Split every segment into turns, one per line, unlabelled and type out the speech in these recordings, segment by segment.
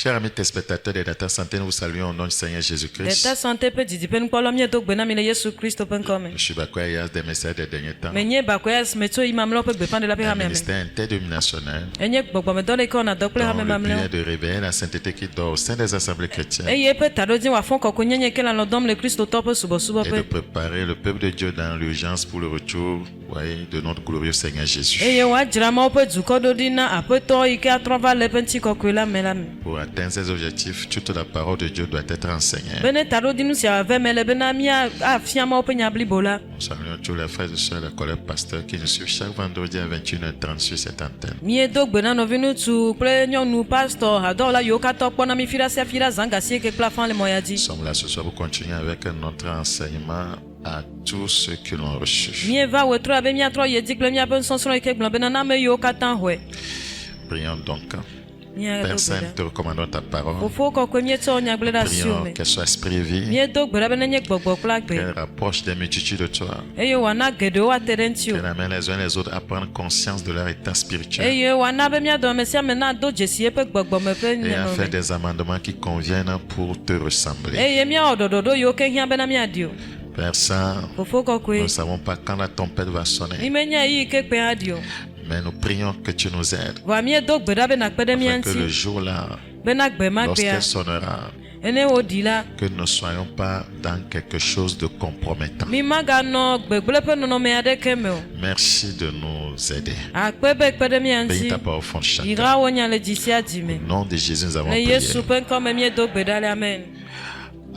Chers amis téléspectateurs de Data Santé, nous vous saluons au nom du Seigneur Jésus-Christ.
Data Santé peut dire pen polo mi dog benami le Yesu Christ open come.
Je suis Bakoyas des messages des derniers temps.
Menye bakoyas meto imam lo pe bepan de la
Un
pyramide.
ministère interdénominationnel.
Enye gbogbo me dole ko na dog ple ha me
Dans le
mamle.
but de réveiller la sainteté qui dort au sein des assemblées chrétiennes
Eye pe tado din wa fon ko kunyenye ke la lodom le Christ top subo subo
et de
pe.
préparer le peuple de Dieu dans l'urgence pour le retour de notre glorieux Seigneur Jésus.
Eye wa jira ma pe duko do dina apeto ike atrova le penti ko kwela melame.
Pour atteindre ces objectifs, toute la parole de Dieu doit être enseignée.
Bene tado dinu si ave mele benami afia ma pe nyabli bola.
Nous saluons tous les frères et sœurs, les collègues pasteurs qui nous suivent chaque vendredi à 21h30 sur cette antenne.
Mi dog benano vinu tu ple nyonu pastor adola yo ka tok pona mi fira se fira zanga si ke plafan le moyadi.
Nous sommes là ce soir pour continuer avec notre enseignement à tous ceux qui l'ont reçu.
Mi va wetro abe mi atro ye dikle mi abe sonson ke gbon benana me yo ka tan hwe.
Prions donc.
Mi
Père Saint, nous te recommandons ta parole.
Ofo ko ko mi to nyagle da
Prions
siome.
qu'elle soit esprit vie,
Mi dog bera benenye gbogbo plagbe.
qu'elle rapproche des multitudes de toi,
Eyo wana gedo wa terentio.
qu'elle amène les uns les autres à prendre conscience de leur état spirituel
Eyo wana be mi ado me sia me na do jesi pe gbogbo me pe
et à faire
nyeno.
des amendements qui conviennent pour te ressembler.
Eye mi odododo yo ke hia bena mi adio.
Père Saint,
Ofo ko
nous
kwe.
ne savons pas quand la tempête va sonner,
Imenya yi ke pe adio.
mais nous prions que tu nous aides,
Wa mi dog bera be na kpede mi
afin que le
anti.
jour-là,
Bena gbe ma pe a.
lorsqu'elle sonnera,
Ene odila.
que nous ne soyons pas dans quelque chose de compromettant.
Mi maga no gbegbele pe nono me ade kemeo.
Merci de nous aider.
Akpebe kpede mi
Bénis
anti.
ta parole au fond de chacun.
Ira wonya le jisi adime.
Au nom de Jésus, nous avons
Le
prié.
Yesu pe comme mi dog bedale amen.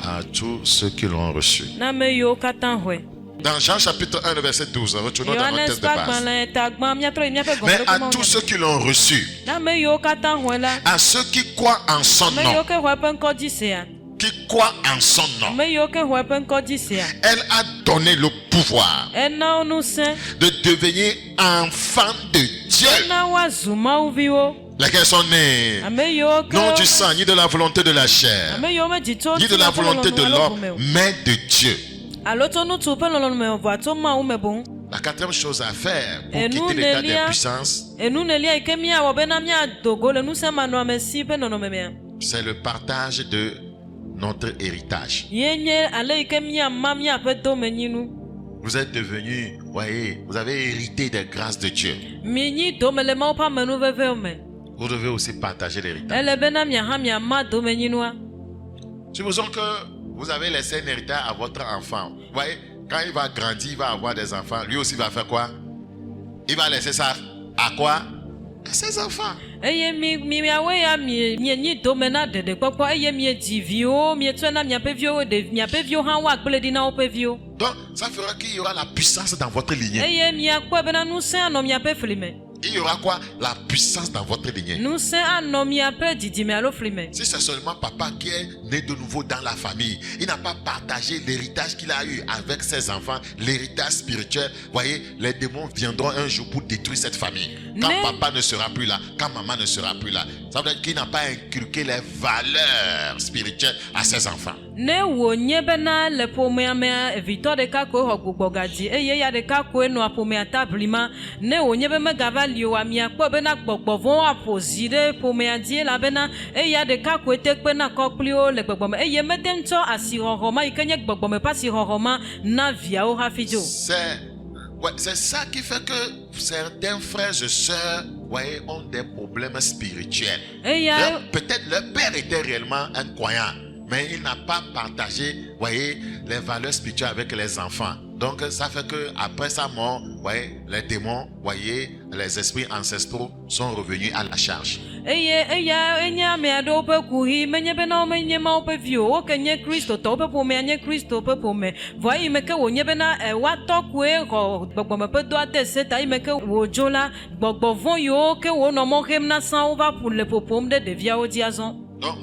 À tous ceux qui l'ont reçu.
Na me yo katan hwe.
Dans Jean chapitre 1, le verset 12, retournons dans notre
Yohanes
texte de base.
Pagman tagman mi atro mi ape
Mais
gombe
à
ko
tous ceux qui l'ont reçu,
Na me yo katan hwe la.
à ceux qui croient en son
Me yo
nom,
ke hwe pe nko jisea.
qui croient en son nom,
Me yo ke hwe pe nko jisea.
elle a donné le pouvoir
Ena onu sen.
de devenir enfants de Dieu.
Na wa zuma uviwo.
Lesquels sont nés
Ame yo ke.
non du sang, ni de la volonté de la chair,
Ame yo me jito.
ni de la volonté de l'homme, mais de Dieu.
Aloto nu tu pe lolon me vo ato ma u me bon.
La quatrième chose à faire pour
Et nous,
quitter l'état
Nélia,
d'impuissance,
Enu ne lia ike mi awo be na mi adogo le nu se manu amesi pe nono me me.
c'est le partage de notre héritage.
Yenye ale ike mi amma mi ape do me nyinu.
Vous êtes devenus, voyez, vous avez hérité des grâces de Dieu.
Mi nyi do me le ma pa menu veve o me.
Vous devez aussi partager l'héritage.
Ele be na mi ha mi amma do me nyinu a.
Supposons que vous avez laissé un héritage à votre enfant. Vous voyez, quand il va grandir, il va avoir des enfants. Lui aussi va faire quoi? Il va laisser ça à quoi? À ses enfants.
Eye mi awe ya mi nyi do me na dede popo eye mi di vio mi etu na mi ape vio de mi ape vio han wa gbele di na ope vio.
Donc, ça fera qu'il y aura la puissance dans votre lignée.
Eye mi akwa be na nu se ano mi ape flime.
Il y aura quoi? La puissance dans votre lignée.
Nu se ano mi ape didi me alo flime.
Si c'est seulement papa qui est né de nouveau dans la famille, il n'a pas partagé l'héritage qu'il a eu avec ses enfants, l'héritage spirituel. Voyez, les démons viendront un jour pour détruire cette famille. Quand
Mais-
papa ne sera plus là, quand maman ne sera plus là, ça veut dire qu'il n'a pas inculqué les valeurs spirituelles à ses enfants.
Ne wo nye be na le pome ame evito de ka ko ho gbogbo gaji eye ya de ka ko enu apome atablima ne wo nye be me gavali o ami akpo be na gbogbo von apozi de pome adie la be na eya de ka ko etekpe na kokpli o le gbogbo me eye medemto asihoho ma ikenye gbogbo me pasi hoho ma na via o hafijo.
C'est ça qui fait que certains frères et sœurs, voyez, ont des problèmes spirituels.
Eya
Peut-être leur père était réellement un croyant, mais il n'a pas partagé, voyez, les valeurs spirituelles avec les enfants. Donc ça fait que après sa mort, voyez, les démons, voyez, les esprits ancestraux sont revenus à la charge.
eya enya me ado pe kuhi menye be na o menye ma o pe vio o kenye Kristo to pe pome anye Kristo pe pome voi me ke wo nye be na wa to ku e ho gbogbo me pe do ate seta i me ke wo jola gbogbo von yo ke wo no mo hem na san o va pour le popom de devia o diazon.
Donc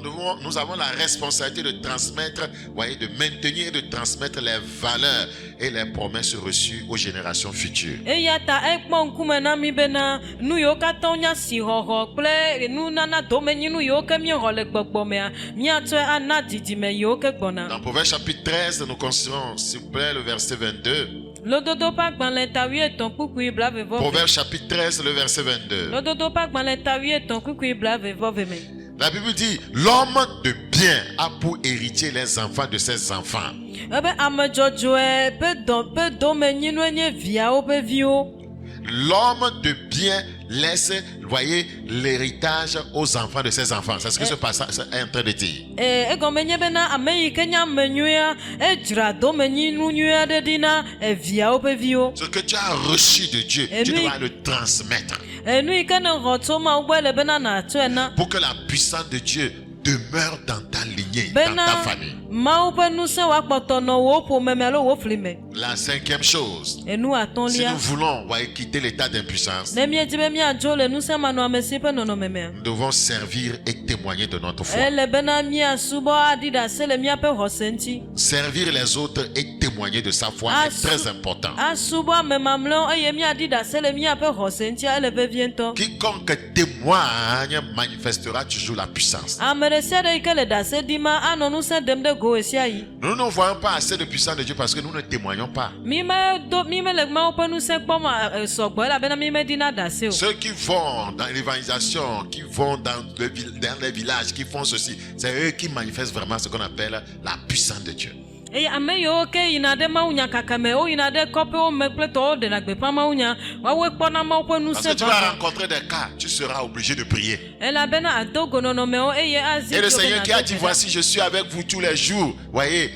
nous avons la responsabilité de transmettre, voyez, de maintenir et de transmettre les valeurs et les promesses reçues aux générations futures.
Eya ta ekpon kume na mi be na nu yo ka to nya si hoho ple nu na na do me nyinu yo ke mi ho le gbogbo me a mi ato ana didi me yo ke gbona.
Dans Proverbe chapitre 13, nous considérons, s'il vous plaît, le verset 22.
Lododo pa gban le ta wi eton kuku ibla vevo.
Proverbe chapitre 13, le verset 22.
Lododo pa gban le ta wi eton kuku ibla vevo ve me.
La Bible dit, l'homme de bien a pour héritier les enfants de ses enfants.
ebe ame dzɔdzɔe pe dome nyinu nye viawo ƒe viwo.
L'homme de bien laisse, voyez, l'héritage aux enfants de ses enfants. C'est ce que ce passage est en train de dire.
Egɔme nye bena ame yi ke nye ame nyuia edzra dome nyinu nyui aɖe ɖi na viawo ƒe viwo.
Ce que tu as reçu de Dieu, tu dois le transmettre.
Nu yi ke ne xɔ tso Mawu gbɔ le bena nàtsɔe na.
Pour que la puissance de Dieu demeure dans ta lignée, dans ta famille.
Mawu ƒe ŋusẽ woakpɔtɔ nɔ wò ƒome me alo wò fli me.
La cinquième chose,
Enu
si
atɔ̃lia.
nous voulons voyez, quitter l'état d'impuissance,
Ne míedzi be míadzo le ŋusẽmanɔamesi ƒe nɔnɔme mea.
nous devons servir et témoigner de notre foi.
Ele bena míasubɔ aɖi ɖe ase le míaƒe xɔse ŋuti.
Servir les autres et témoigner de sa foi est très important.
Asubɔ ame mamlɛwo eye míaɖi ɖe ase le míaƒe xɔse ŋuti ele vevie ŋutɔ.
Quiconque témoigne manifestera toujours la puissance.
Ame ɖe sia ɖe yi ke le ɖe ase ɖi ma anɔ ŋusẽ ɖem ɖe go sia yi.
Nous ne voyons pas assez de puissance de Dieu parce que nous ne témoignons pas.
Mi mele Mawu ƒe ŋusẽ kpɔm sɔgbɔ elabena mi meɖina ɖe ase o.
Ceux qui vont dans l'évangélisation, qui vont dans les villages, qui font ceci, c'est eux qui manifestent vraiment ce qu'on appelle la puissance de Dieu.
Eye ame yiwo ke yina ɖe mawunya kaka me, woyina ɖe kɔƒewo me kple tɔwo ɖena gbeƒã mawunya, woawoe kpɔna Mawu ƒe
Parce que
ŋusẽ
tu vas rencontrer des cas, tu seras obligé de prier.
elabena adogo nɔnɔmewo eye azi
Et le
tso be
Seigneur qui a
nàdo
dit,
gbe ɖa.
voici, je suis avec vous tous les jours, voyez,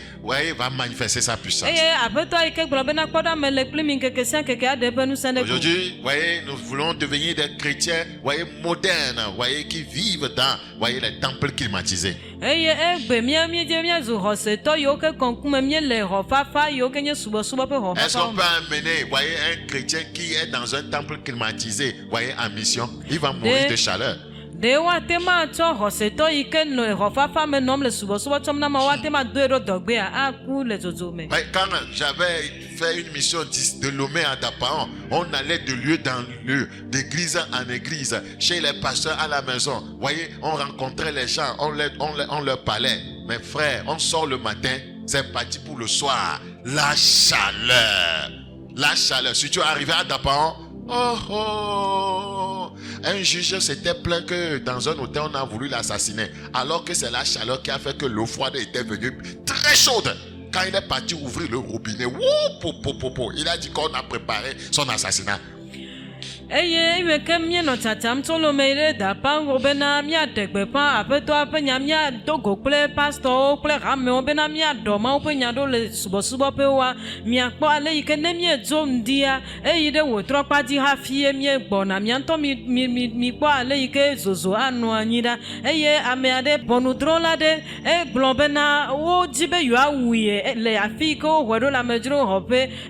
va manifester sa puissance.
Eye aƒetɔ yi ke gblɔ bena kpɔɖame le kpli mi ŋkeke sia ŋkeke aɖe eƒe ŋusẽ ɖe go.
Aujourd'hui, voyez, nous voulons devenir des chrétiens, voyez, modernes, voyez, qui vivent dans, voyez, les temples climatisés.
Eye egbe míedze míazu xɔsetɔ yiwo ke kɔnkume míele xɔ fafa yiwo ke nye subɔsubɔ ƒe xɔ
Est-ce qu'on
fafawo
peut
me.
amener, voyez, un chrétien qui est dans un temple climatisé, voyez, en mission, il va mourir de chaleur.
Ɖe woate ma tsɔ xɔsetɔ yi ke nɔ xɔ fafa me nɔm le subɔsubɔ tsɔm na ma woate ma doe ɖo dɔgbea aku le zozo me.
Ouais, quand j'avais fait une mission de Lomé à Dapaon, on allait de lieu dans lieu, d'église en église, chez les pasteurs à la maison. Vous voyez, on rencontrait les gens, on leur parlait. Mes frères, on sort le matin, c'est parti pour le soir. La chaleur. La chaleur. Si tu es arrivé à Dapaon, un juge s'était plaint que dans un hôtel on a voulu l'assassiner, alors que c'est la chaleur qui a fait que l'eau froide était venue très chaude. Quand il est parti ouvrir le robinet, il a dit qu'on a préparé son assassinat.
Eye ime ke míenɔ tsatsam tso lome ɖe dapango bena míaɖe gbeƒã aƒetɔa ƒe nya míado go kple pastɔwo kple hamewo bena míaɖɔ Mawu ƒe nya ɖo le subɔsubɔƒewoa míakpɔ ale yi ke ne míedzo ŋdia eyi ɖe wòtrɔ kpadzi hafie míegbɔna mía ŋutɔ mikpɔ ale yi ke zozo anɔ anyi ɖa eye ame aɖe ʋɔnudrɔ̃la ɖe egblɔ bena wodzi be yewoawui le afi yi ke wohɔe ɖo le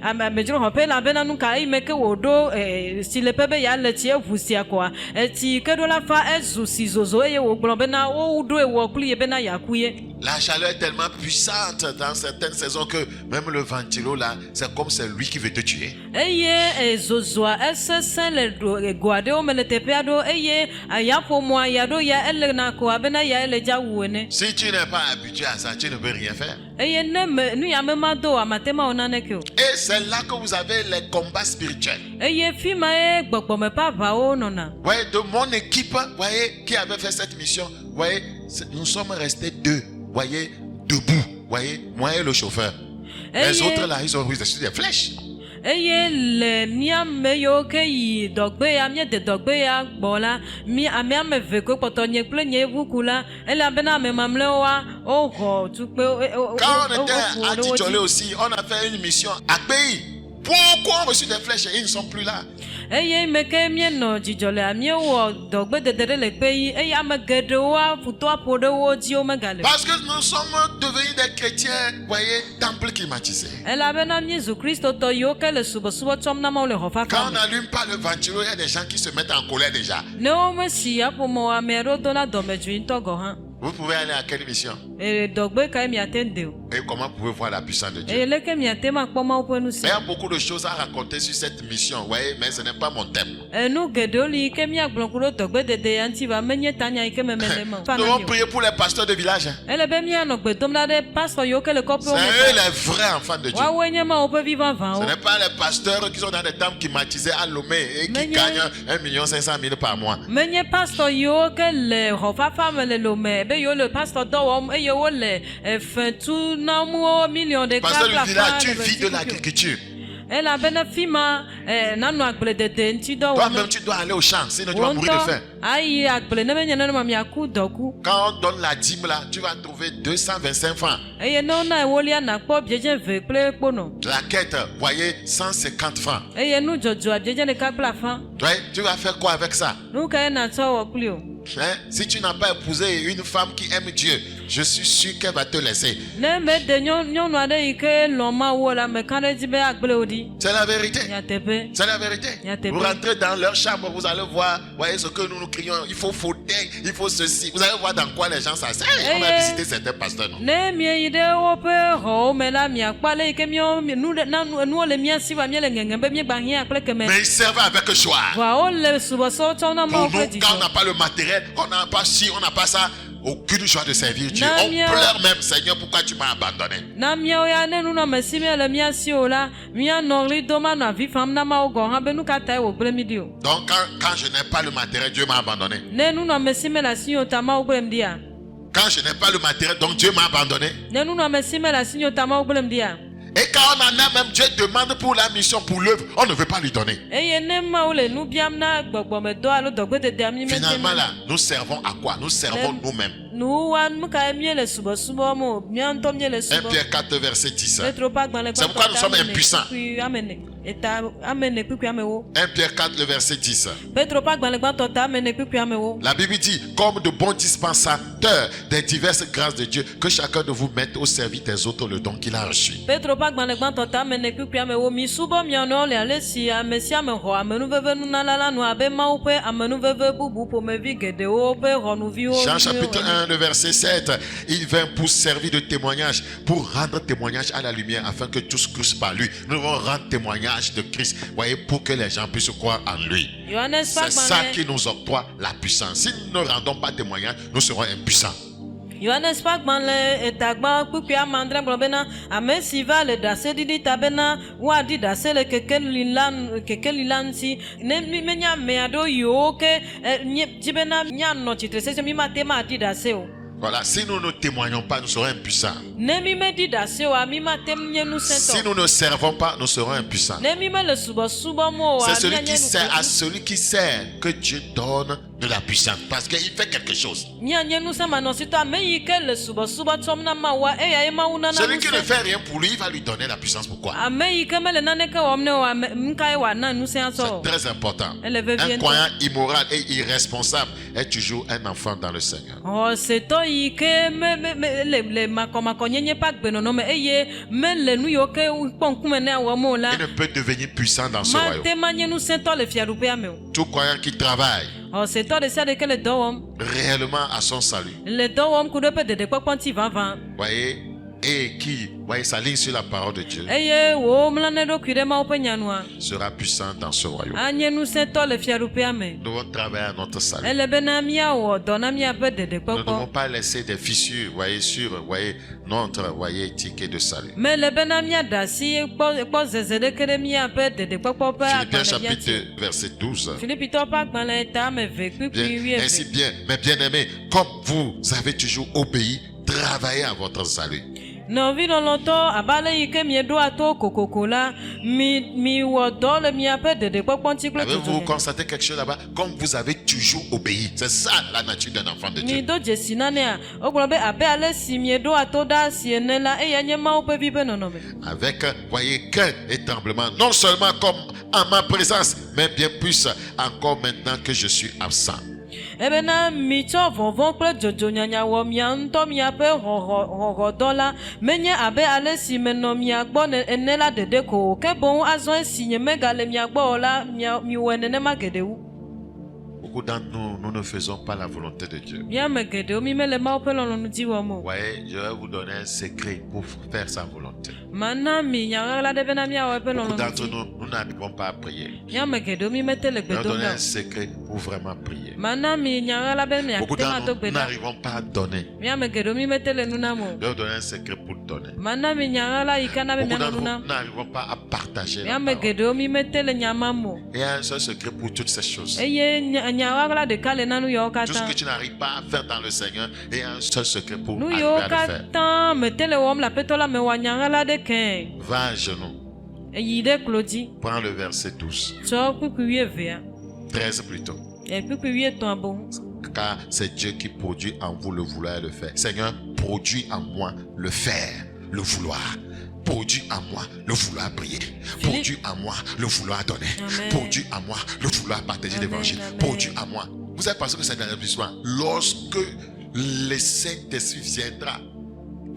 amedzroxɔƒe elabena nu ka eyi me ke wòɖo si le pe be ya le tsi eʋu sia koa etsi ke ɖo la fa ezu si zozo eye wògblɔ bena woɖoe wɔ kpli ye bena yaku ye.
La chaleur est tellement puissante dans certaines saisons que même le ventilo là, c'est comme c'est lui qui veut te tuer.
Eye zozoa esesẽ le go aɖewo me le teƒea ɖo eye yaƒomɔa ya ɖo ya ele na koa bena ya ele dza wu ene.
Si tu n'es pas habitué à ça, tu ne peux rien faire.
Eye ne nu ya me ma do amate ma wo naneke o.
Et c'est là que vous avez les combats spirituels.
Eye fi ma ye gbɔgbɔme ƒe aʋawo nɔna.
Voyez, de mon équipe, voyez, qui avait fait cette mission, voyez, nous sommes restés deux, voyez, debout, voyez, moi et le chauffeur. Les autres là, ils ont reçu des flèches.
Eye le míame yiwo ke yi dɔgbe ya míede dɔgbe ya gbɔ la ame eve ko kpɔtɔ nye kple nye ʋukula elabena ame mamlɛwoa woxɔ tukpe.
Quand on était à Tijolé aussi, on a fait une mission à Pays. Pourquoi on a reçu des flèches et ils ne sont plus là?
Eye me ke míenɔ dzidzɔ le míewɔ dɔgbedede ɖe le kpe yi eye ame geɖewoa futɔ aƒo ɖe wo dzi wo megale.
Parce que nous sommes devenus des chrétiens, voyez, temple climatisé.
Elabena míezu kristotɔ yiwo ke le subɔsubɔ tsɔm na Mawu le xɔ fafa
Quand on
me.
n'allume pas le ventilo, il y a des gens qui se mettent en colère déjà.
Ne womesi yaƒomɔ ame aɖewo dona dɔmedzoe ŋutɔ gɔ hã.
Vous pouvez aller à quelle mission?
Et dogbe ka mi atende.
Et comment pouvez-vous voir la puissance de Dieu?
Et le ke mi atema kpoma upe nu
Il
se.
y a beaucoup de choses à raconter sur cette mission, vous voyez, mais ce n'est pas mon thème.
Nu gedoli ke mi agblonkudo dogbe dede anti va menye tanya ike memelema.
Nous devons prier pour les pasteurs de village.
Ele be mi anogbe domla de pastor yo ke le kopo.
C'est eux les vrais enfants de Dieu.
Wa wenye ma upe vivant
Ce
van.
n'est pas les pasteurs qui sont dans des temples climatisés à Lomé et qui gagnent 1,5 million par mois.
Menye pastor yo ke le hofafa me le lome be yo le pastor dowom e yo le fentu na mo million de
Pasteur du village, tu vis de l'agriculture.
Elle a benefima nanu agble de nti do.
Toi-même, tu dois aller au champ, sinon tu vas mourir de faim.
Aïe agble ne menye na mami aku doku.
Quand on donne la dîme là, tu vas trouver 225 francs.
Eye no na wolia na kpo bieje ve ple pono.
La quête, voyez, 150 francs.
Eye nu jojo bieje ne ka pla fan.
Tu vas faire quoi avec ça?
Nu ka na so wo klio.
Hein? Si tu n'as pas épousé une femme qui aime Dieu, je suis sûr qu'elle va te laisser.
Ne me de nyonu ade ike loma wo la me kan de be agble odi.
C'est la vérité.
Ya tepe.
C'est la vérité. Vous rentrez dans leur chambre, vous allez voir, voyez ce que nous crions, il faut fauteuil, il faut ceci. Vous allez voir dans quoi les gens s'asseyent. On a visité certains pasteurs, non?
Ne mi ide wo pe ho me la mi akpale ike mi nu na nu le mi asi va mi le ngenge be mi gba hin akple keme.
Mais ils servent avec joie.
Wa o le subo so to na
Pour
mo
nous,
pe di.
quand on n'a pas le matériel, on n'a pas ci, on n'a pas ça, aucune joie de servir Dieu. On pleure même, Seigneur, pourquoi tu m'as abandonné?
Na mi o ya ne nu na me si me le mi asi o la mi anori do ma na vi fam na ma o go ha be nu ka tai wo gble mi di o.
Donc quand je n'ai pas le matériel, Dieu m'a abandonné.
Ne nu na me si me la si o ta ma o gble mi di a.
Quand je n'ai pas le matériel, donc Dieu m'a abandonné.
Ne nu na me si me la si o ta ma o gble mi di a.
Et quand on en a même, Dieu demande pour la mission, pour l'œuvre, on ne veut pas lui donner. Finalement là, nous servons à quoi? Nous servons nous-mêmes. 1 Pierre 4, verset 10. C'est pourquoi nous sommes impuissants. 1 Pierre 4, le verset 10. La Bible dit, comme de bons dispensateurs des diverses grâces de Dieu, que chacun de vous mette au service des autres le don qu'il a reçu. Jean chapitre 1, le verset 7, il vint pour servir de témoignage, pour rendre témoignage à la lumière, afin que tous crussent par lui. Nous devons rendre témoignage de Christ, voyez, pour que les gens puissent croire en lui. C'est ça qui nous octroie la puissance. Si nous ne rendons pas témoignage, nous serons impuissants.
Johannes Pagman le etagba kpukpi amandre blobena amesiva le dase didi tabena wa di dase le kekelilan si ne menya meado yo ke jibena nya no chitre se mi matema di dase o.
Voilà, si nous ne témoignons pas, nous serons impuissants. Si nous ne servons pas, nous serons impuissants. C'est celui qui sert à celui qui sert que Dieu donne de la puissance, parce qu'il fait quelque chose. Celui qui ne fait rien pour lui, il va lui donner la puissance. Pourquoi? C'est très important. Un croyant immoral et irresponsable est toujours un enfant dans le Seigneur. Il ne peut devenir puissant dans ce royaume. Tout croyant qui travaille réellement à son salut, voyez, et qui s'aligne sur la parole de Dieu, sera puissant dans ce royaume. Nous devons travailler à notre salut. Nous ne devons pas laisser des fissures, sur notre ticket de salut. Philippiens chapitre 2, verset 12. Ainsi bien, mes bien-aimés, comme vous avez toujours obéi, travaillez à votre salut. Avez-vous constaté quelque chose là-bas? Comme vous avez toujours obéi. C'est ça la nature d'un enfant de Dieu. Avec, voyez, crainte et tremblement. Non seulement comme en ma présence, mais bien plus encore maintenant que je suis absent.
Ebena micho vovon kple jojo nyanya wo mia ntɔ miaƒe hɔhɔ la menye abe ale si menɔ mia gbɔ ene la dede ko ke boŋ azɔ esi nye mega le mia gbɔ la miwɔ nenema geɖewu.
Beaucoup d'entre nous, nous ne faisons pas la volonté de Dieu.
Miame geɖewo mi mele Mawu ƒe lɔlɔ̃nu dzi wɔm o.
Voyez, je vais vous donner un secret pour faire sa volonté.
Mana mi nyaɣaɣla ɖe bena miawɔ eƒe
Beaucoup
lɔlɔ̃nu
d'entre
dzi.
nous, nous n'arrivons pas à prier.
Miame geɖewo mi mete le
Je
gbe
vais
dom
donner
ɖa
un
o.
secret pour vraiment prier.
Mana mi nyaɣaɣla be
Beaucoup
miate ŋu
d'entre
ado
nous,
gbe
nous
ɖa.
n'arrivons pas à donner.
Miame geɖewo mi mete le nu nam o.
Je vais vous donner un secret pour donner.
Mana mi nyaɣaɣla yi ke na be
Beaucoup
mianɔ
d'entre
nu
nous
nam.
n'arrivons pas à partager la
Miame
parole.
geɖewo mi mete le nyamam o.
Il y a un seul secret pour toutes ces choses.
Eye nyaɣaɣla ɖeka le na nu yawo
Tout ce
katã.
que tu n'arrives pas à faire dans le Seigneur, il y a un seul secret pour
Nu
arriver
yiwo
à le faire.
katã mete le wɔm le aƒetɔ la me wɔ nyaɣaɣla ɖe kɛe.
Va à genoux.
Eyi ɖe klo dzi.
Prends le verset 12.
Tsɔ kpukpui 12.
13 plutôt.
Kpukpui 13 boŋ.
Car c'est Dieu qui produit en vous le vouloir et le faire. Seigneur, produis en moi le faire, le vouloir. Produis en moi le vouloir prier. Produis en moi le vouloir donner.
Amen.
Produis en moi le vouloir partager
Amen,
l'évangile.
amen.
Produis en moi. Vous savez parce que c'est dans l'établissement. Lorsque le Saint-Esprit viendra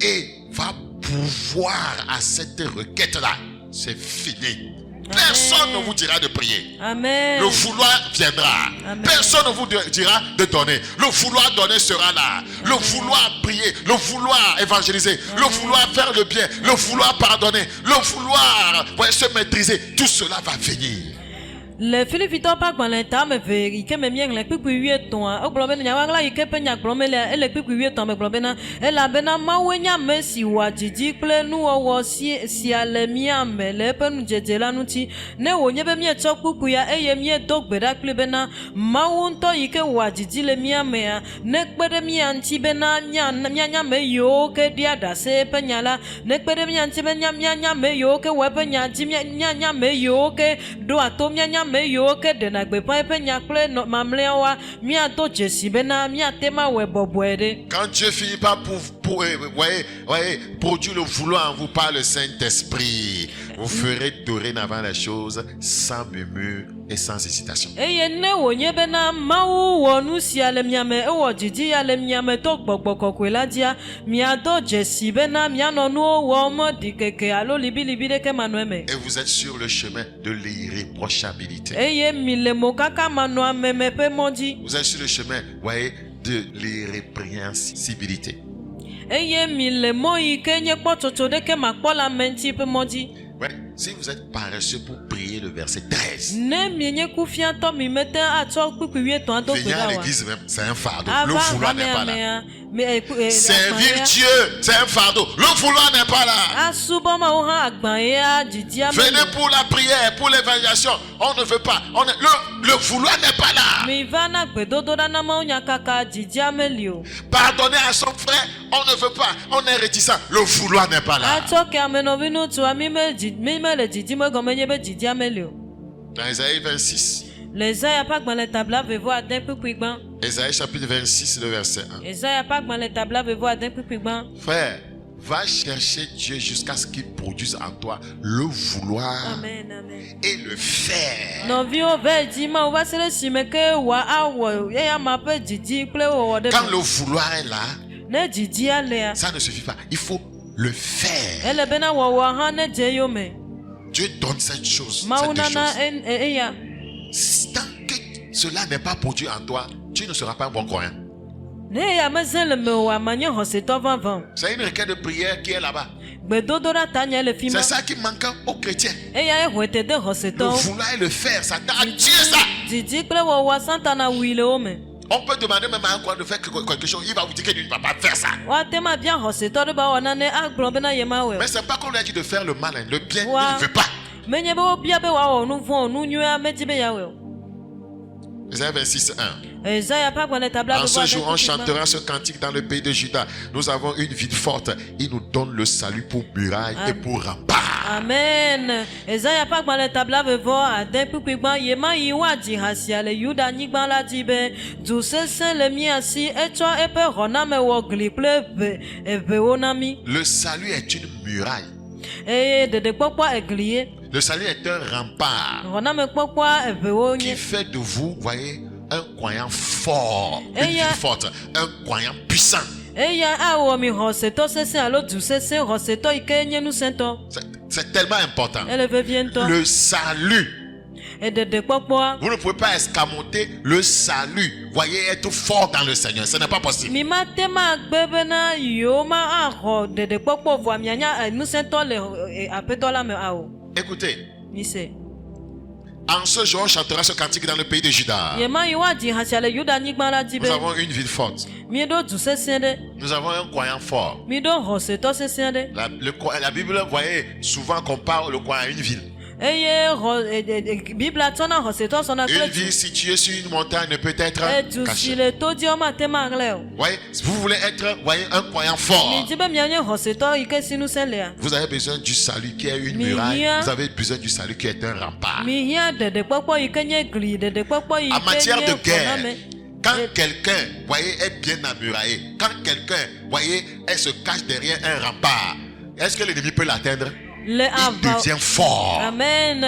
et va pouvoir à cette requête-là, c'est fini. Personne ne vous dira de prier.
Amen.
Le vouloir viendra.
Amen.
Personne ne vous dira de donner. Le vouloir donner sera là. Le vouloir prier, le vouloir évangéliser, le vouloir faire le bien, le vouloir pardonner, le vouloir se maîtriser. Tout cela va venir.
Le Filipitɔ ƒe agbalẽ tame eve yi ke me míeŋlẽ kpukpui 13 egblɔ be nyaɣaɣla yi ke ƒe nyagblɔm ele kpukpui 13 me gblɔ bena elabena Mawue nye ame si wɔa dzidzi kple nuwɔwɔ sia le mía me le eƒe nudzedze la ŋuti ne wònye be míetsɔ kpukuia eye míedo gbe ɖa kpli bena Mawu ŋutɔ yi ke wɔa dzidzi le mía mea nekpe ɖe mía ŋuti bena míanya ame yiwo ke ɖia ɖase eƒe nya la nekpe ɖe mía ŋuti be míanya ame yiwo ke wɔ eƒe nya dzi míanya ame yiwo ke ɖoa to míanya ame yiwo ke ɖena gbeƒã eƒe nya kple mamlɛawoa míado dzesi bena míate ma wɔe bɔbɔe ɖe.
Quand Dieu finit par produire le vouloir en vous par le Saint-Esprit, vous ferez dorénavant les choses sans murmure et sans hésitation.
Eye ne wònye bena Mawu wɔ nu sia le mia me ewɔ dzidzi ya le mia me to gbɔgbɔ kɔkɔe la dzia miado dzesi bena mianɔ nuwo wɔm ɖikeke alo libilibi ɖeke manɔ eme.
Et vous êtes sur le chemin de l'irréprochabilité.
Eye mi le mokaka manɔameme ƒe mɔ dzi.
Vous êtes sur le chemin, de l'irrépréhensibilité.
Eye mi le mɔ yi ke nye kpɔtsotso ɖeke makpɔ le ame ŋuti ƒe mɔ dzi.
Ouais, si vous êtes paresseux pour prier le verset 13,
Ne mienye kufiãtɔ mi mete atsɔ kpukpui 13 do gbe
venir à
ɖa wa.
l'église même, c'est un fardeau. Le vouloir n'est pas là.
là.
Servir Dieu, c'est un fardeau. Le vouloir n'est pas là.
Asubɔ mawo hã agbãye dzidzia me.
Venez pour la prière, pour l'évaluation. On ne veut pas. Le vouloir n'est pas là.
Mi va na gbedodoɖa na mawo nyakaka dzidzia meli o.
Pardonner à son frère, on ne veut pas. On est réticent. Le vouloir n'est pas là.
Atsɔ ke amenɔvi ŋutsua mi mele dzidzim egɔme nye be dzidzia meli o.
Dans Isaïe 26.
Le Ezaya ƒe agbalẽ tabla 26 kpukpui gbã.
Isaïe chapitre 26, le verset 1.
Ezaya ƒe agbalẽ tabla 26 kpukpui gbã.
Frère, va chercher Dieu jusqu'à ce qu'il produise en toi le vouloir
Amen, amen.
et le faire.
Nɔviwo ve dzi Mawu va se ɖe esime ke awɔ eya ma ƒe dzidzi kple wɔwɔ ɖe
Quand
me.
le vouloir est là,
Ne dzidzia lea,
ça ne suffit pas. Il faut le faire.
ele bena wɔwɔ hã ne dze eyome.
Dieu donne cette chose.
Mawu
Cette
nana
chose.
eya.
Tant que cela n'est pas produit en toi, tu ne seras pas un bon croyant.
Ne eya mezẽ le mewɔa manye xɔsetɔ vavã.
C'est une requête de prière qui est là-bas.
Gbedodoɖa ta nye le fi ma.
C'est ça qui manque aux chrétiens.
Eya ye hoe te de
Le
xɔsetɔwo.
vouloir et le faire, ça t'a attiré ça.
Dzidzi kple wɔwɔ Satana wui le wo me.
On peut demander même à un croyant de faire quelque chose. Il va vous dire qu'il ne va pas faire ça.
Woate ma bia xɔsetɔ ɖe ba wɔ nane agblɔ bena ye ma wɔe
Mais
o.
c'est pas qu'on lui a dit de faire le mal, hein. Le bien,
Wa-
il ne veut pas.
Menye be wobia be woawɔ nu vɔ̃ nu nyuia medi be ya wɔe o.
Isaïe 26, 1.
Ezaya ƒe agbalẽ tabla
En ce jour, on
26 kpukpui gbã.
chantera ce cantique dans le pays de Juda. Nous avons une ville forte. Il nous donne le salut pour muraille et pour rempart.
Amen. Ezaya ƒe agbalẽ tabla 26 kpukpui gbã ye ma yi woadzi ha sia le Yuda nyigba la dzi be du sesẽ le mía si etsɔ eƒe xɔname wɔ gli kple evewo na mí.
Le salut est une muraille.
Eye ɖeɖekpɔkpɔ egli ye.
Le salut est un rempart
Xɔnamekpɔkpɔ evewo
qui
nye.
fait de vous, voyez, un croyant fort, une
Et
ville forte, un croyant puissant.
Eya awɔ mi xɔsetɔ sesẽ alo du sesẽ xɔsetɔ yi ke nye ŋusẽtɔ.
C'est tellement important.
Ele vevie ŋutɔ.
Le salut Vous ne pouvez pas escamoter le salut. Voyez, être fort dans le Seigneur. Ce n'est pas possible. Écoutez. En ce jour, on chantera ce cantique dans le pays de Juda. Nous avons une ville forte. Nous avons un croyant fort. La Bible, vous voyez, souvent compare le croyant à une ville. Une ville située sur une montagne ne peut être cachée. Voyez, vous voulez être, voyez, un croyant fort. Vous avez besoin du salut qui est une muraille. Vous avez besoin du salut qui est un rempart. En matière de guerre, quand quelqu'un, voyez, est bien emmuraillé, quand quelqu'un, voyez, elle se cache derrière un rempart, est-ce que l'ennemi peut l'atteindre? Il devient fort.
Amen.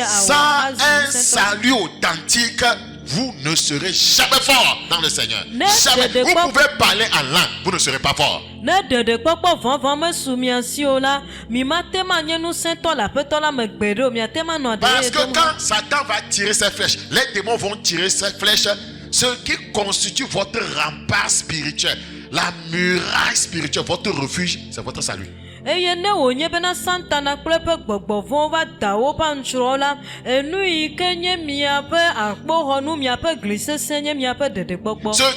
Sans un salut authentique, vous ne serez jamais fort dans le Seigneur. Jamais. Vous pouvez parler en langue, vous ne serez pas fort. Parce que quand Satan va tirer ses flèches, les démons vont tirer ses flèches. Ce qui constitue votre rempart spirituel, la muraille spirituelle, votre refuge, c'est votre salut. Ce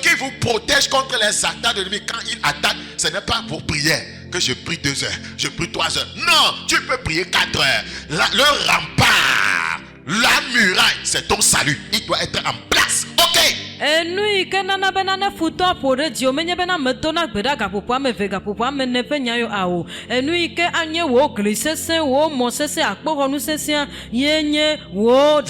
qui vous protège contre les attaques de l'ennemi, quand il attaque, ce n'est pas vos prières. Que je prie 2 heures, je prie 3 heures. Non, tu peux prier 4 heures. Le rempart, la muraille, c'est ton salut. Il doit être en place. Ok. Vous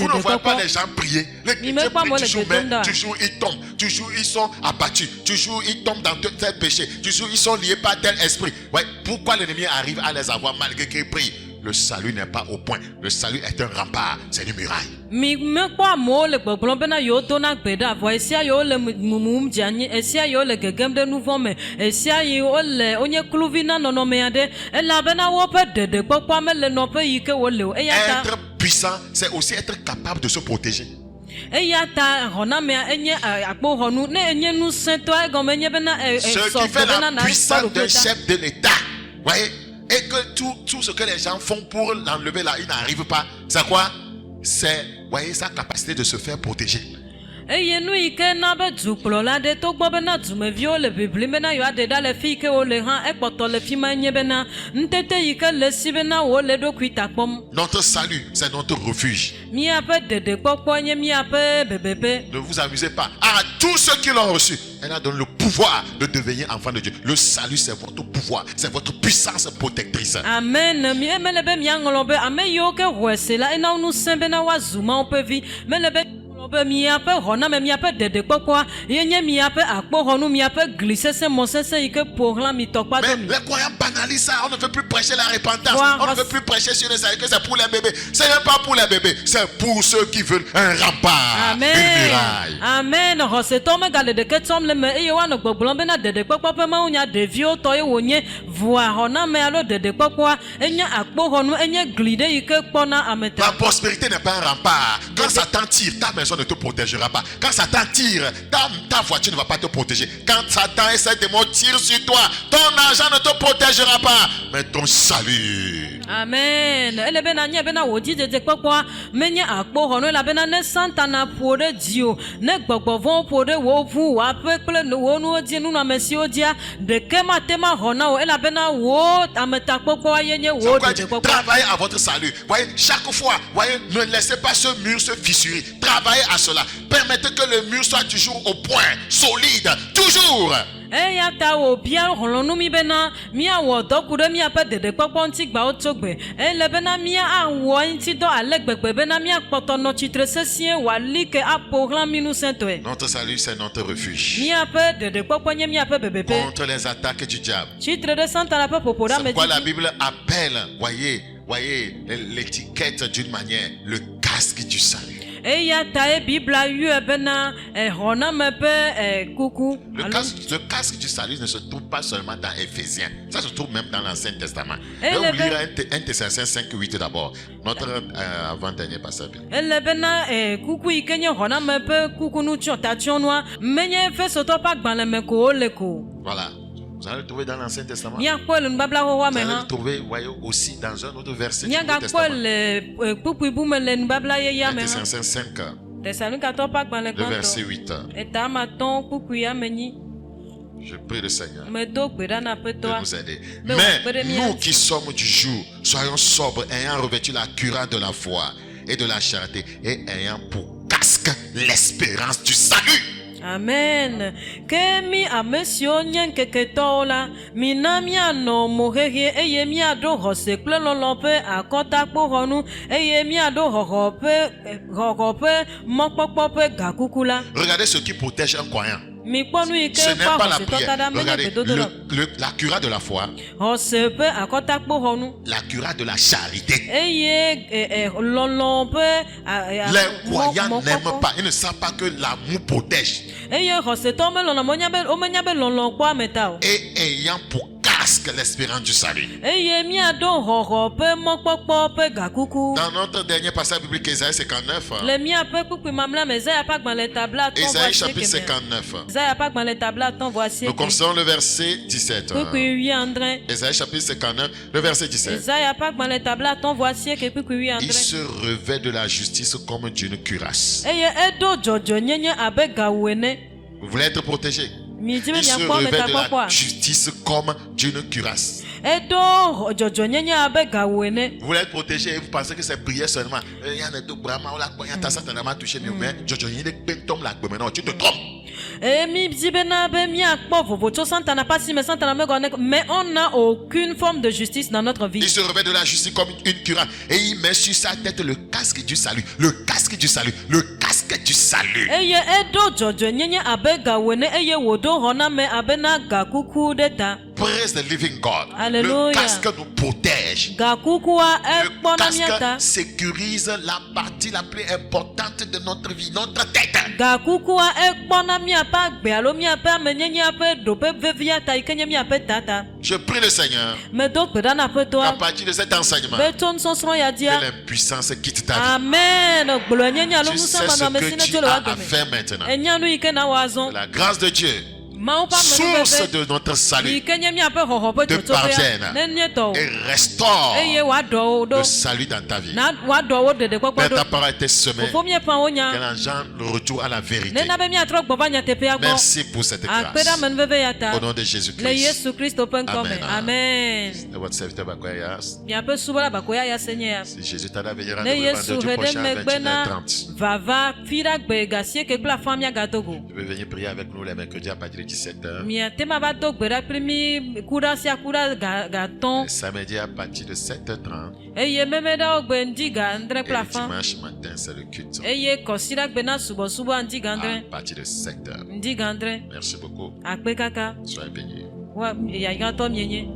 ne voyez pas les gens prier. Les chrétiens prient toujours, mais toujours ils tombent. Toujours ils sont abattus. Toujours ils tombent dans tel péché. Toujours ils sont liés par tel esprit. Ouais, pourquoi l'ennemi arrive à les avoir malgré qu'ils prient? Le salut n'est pas au point. Le salut est un rempart. C'est une muraille. Être puissant, c'est aussi être capable de se protéger. Ce qui fait la puissance d'un chef de l'État, voyez, et que tout ce que les gens font pour l'enlever là, ils n'arrivent pas. C'est quoi? C'est, voyez, sa capacité de se faire protéger. Notre salut, c'est notre refuge. Ne vous amusez pas. À tous ceux qui l'ont reçu, elle a donné le pouvoir de devenir enfant de Dieu. Le salut, c'est votre pouvoir, c'est votre puissance protectrice.
Amen. Les croyants
banalisent ça. On ne veut plus prêcher la repentance. On ne veut plus prêcher sur les salut que c'est pour les bébés. Ce n'est pas pour les bébés, c'est pour ceux qui veulent un rempart.
Amen.
Une muraille.
Amen.
La prospérité n'est pas un rempart. Quand Satan tire, ta maison ne te protégera pas. Quand Satan tire, ta voiture ne va pas te protéger. Quand Satan et ses démons tirent sur toi, ton argent ne te protégera pas, mais ton salut.
Amen.
Travaillez à votre salut. Voyez, chaque fois, voyez, ne laissez pas ce mur se fissurer. Travaillez à cela. Permettez que le mur soit toujours au point, solide, toujours. Notre salut, c'est notre refuge contre les attaques du diable. C'est pourquoi la Bible appelle, voyez l'étiquette d'une manière, le casque du salut.
eya ta ye bibla yue bena xɔname ƒe kuku.
Le casque du salut ne se trouve pas seulement dans Éphésiens, ça se trouve même dans l'Ancien Testament.
Et
On
le
lira 1 Thessaloniciens 5:8 d'abord, notre avant-dernier passage.
Ele bena kuku yi ke nye xɔname ƒe kuku nutsyɔtatsyɔnua menye fesotɔ ƒe agbalẽ me ko wole ko.
Voilà. Vous allez le trouver dans l'Ancien Testament.
Míakpɔe le nubabla xoxoa
Vous
me
allez
hã.
le trouver, voyez, aussi dans un autre verset du Nouveau
Míagakpɔe
Testament.
le kpukpuibu me le nubabla yeyea
1
me hã.
Thessaloniciens 5,
Tesalonikatɔwo ƒe agbalẽ
le verset
gbãtɔ
8.
eta amatɔ̃ kpukpui ame nyi
Je prie le Seigneur
medo gbe ɖa na
de
aƒetɔa.
vous aider.
Mais
Mais
vous
nous qui sommes du jour, soyons sobres, ayant revêtu la cuirasse de la foi et de la charité, et ayant pour casque l'espérance du salut.
Amen. Ke mi ame siwo nye nkeketɔwo la, mina mianɔ mo xexie eye miaɖo xɔse kple lɔlɔ̃ ƒe akɔtakpoxɔnu eye miaɖo xɔxɔ ƒe mɔkpɔkpɔ ƒe gakuku la.
Regardez ce qui protège un croyant.
Mikpɔ nu yi ke
Ce n'est
kpɔ
pas la
xɔsetɔ
prière.
ta ɖa menye
Regardez,
gbedodo lɔ.
la cuirasse de la foi,
Xɔse ƒe akɔtakpoxɔnu
la cuirasse de la charité.
eye lɔlɔ̃ ƒe
Les croyants n'aiment pas, ils ne savent pas que l'amour protège.
eye xɔsetɔwo melɔ̃na womenya be lɔlɔ̃ kpɔ ame ta o.
Et ayant pour casque l'espérance du salut.
Eye miaɖo xɔxɔ ƒe mɔkpɔkpɔ ƒe gakuku.
Dans notre dernier passage biblique, Ésaïe 59,
Le miaƒe kpukpui mamlɛa me Zaya ƒe agbalẽ tabla atɔ̃ vɔ
Ésaïe
asieke
chapitre
me.
59.
Zaya ƒe agbalẽ tabla atɔ̃ vɔ
Nous
asieke.
considérons le verset 17.
Kpukpui wuiadre.
Ésaïe chapitre 59, le verset 17.
Zaya ƒe agbalẽ tabla atɔ̃ vɔ asieke kpukpui
Il
wuiadre.
se revêt de la justice comme d'une cuirasse.
Eye edo dzɔdzɔnyenye abe gawu ene.
Vous voulez être protégé?
Mi dzi be
Il se
miakpɔ
revêt de la
metakpɔkpɔa.
justice comme d'une cuirasse.
Edo dzɔdzɔnyenye abe gawu ene.
Vous voulez être protégé et vous pensez que c'est prière seulement. Il y a des brahmas, il y a Satan qui m'a touché, mais tu te trompes.
Mi dzi bena be miakpɔ vovo tso Santana ƒe asi me Santana megɔ ne mais on n'a aucune forme de justice dans notre vie.
Il se revêt de la justice comme une cuirasse et il met sur sa tête le casque du salut. Le casque du salut. Le casque du salut.
Eye edo dzɔdzɔnyenye abe gawu ene eye wòdo xɔname abe na gakuku ɖe ta.
Praise the living God.
Alléluia.
Le casque nous protège.
Gakukua
Le
ekpɔna miata.
casque sécurise la partie la plus importante de notre vie, notre tête.
Gakukua ekpɔna miaƒe agbe alo miaƒe amenyenye ƒe ɖoƒe vevia ta yi ke nye miaƒe tata.
Je prie le Seigneur
Medo gbe ɖa na
à
aƒetɔa
partir de cet enseignement
be tso nusɔsrɔ̃ ya
que
dzia.
l'impuissance quitte ta vie.
Amen. Gblɔenyenye alo
Tu sais
ŋusẽ
ce
manɔamesi
que
ne
tu
tso le
as
wa
à
gɔme.
faire maintenant.
Enya nu yi ke na woazɔ.
La grâce de Dieu,
Mawu ƒe
source
amenuveve
de notre
yi
salut,
ke nye miaƒe xɔxɔ ƒe
te
tsotsoƒea
parvienne
ne nye tɔwo
et restaure
eye wòaɖɔ wo
le
ɖo
salut dans ta vie.
na wòaɖɔ wo ɖeɖekpɔkpɔ
Père, ta
ɖo.
parole a été semée,
Fofo míeƒã wo nya.
qu'elle engendre le retour à la vérité.
Nena be miatrɔ gbɔ va nyateƒea gbɔ.
Merci pour cette
Akpe ɖe
grâce.
amenuveve ya ta.
Au nom de
Le
Jésus-Christ.
Yesu Kristo ƒe ŋkɔ me.
Amen.
Amen.
Et votre serviteur Bakoya,
Miaƒe subɔla bakoya ya se nye ya.
si Jésus t'a venir à
Ne
nous
Yesu
vendredi
he ɖe
prochain à
megbe na
21h30.
vava fi ɖagbe ga asieke kple afã miagado go.
Tu peux venir prier avec nous les mercredis à partir de 17h.
Miatema va do gbe ɖa kpli mi ku ɖa sia ku ɖa gatɔ̃.
Le samedi à partir de 7h30.
Eye meme ɖewo gbe ŋdi ga andre
Et
kple
le
afã.
dimanche matin, c'est le culte.
Eye kɔsi ɖagbe na subɔsubɔ ŋdi ga
À
andre.
partir de 7h.
Ŋdi ga andre.
Merci beaucoup.
Akpe kaka.
Soyez bénis.
Wa yayatɔ mienye.